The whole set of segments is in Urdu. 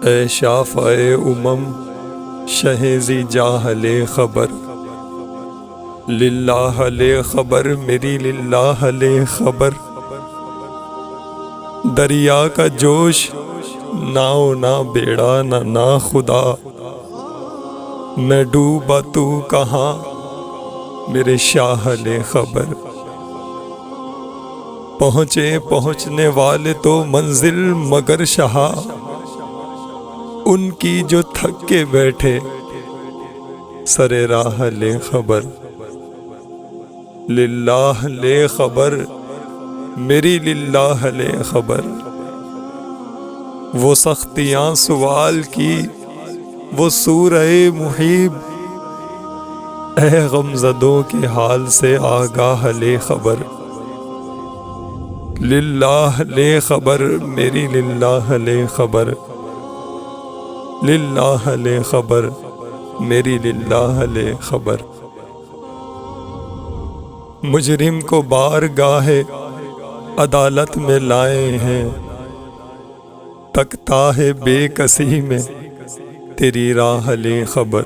اے شافع امم شہ ذی جاہل خبر، للہ لے خبر میری للہ لے خبر۔ دریا کا جوش ناؤ نہ بیڑا نہ خدا، میں ڈوبا تو کہاں میرے شاہ لے خبر۔ پہنچنے والے تو منزل مگر شہا، ان کی جو تھک کے بیٹھے سر راہ لے خبر۔ للہ لے خبر میری للہ لے خبر۔ وہ سختیاں سوال کی وہ سورہ محیب، اے غمزدوں کے حال سے آگاہ لے خبر۔ للہ لے خبر میری للہ لے خبر، للہ لے خبر میری للہ لے خبر۔ مجرم کو بارگاہ عدالت میں لائے ہیں، تکتا ہے بے کسی میں تیری راہ لے خبر۔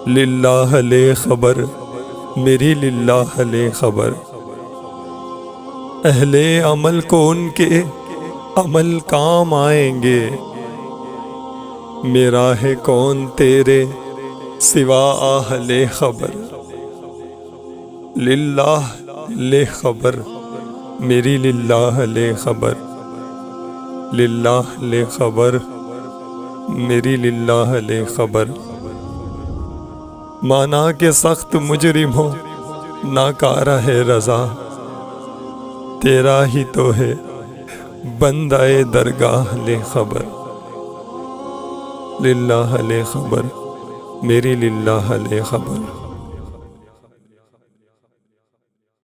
للہ لے خبر میری للہ لے خبر۔ اہل عمل کو ان کے عمل کام آئیں گے، میرا ہے کون تیرے سوا آہ لے خبر۔ للہ لے خبر میری للہ لے خبر، للہ لے خبر میری للہ لے خبر۔ مانا کہ سخت مجرم ہو ناکارہ ہے رضا، تیرا ہی تو ہے بندہ درگاہ لے خبر۔ للہ لے خبر میری للہ لے خبر۔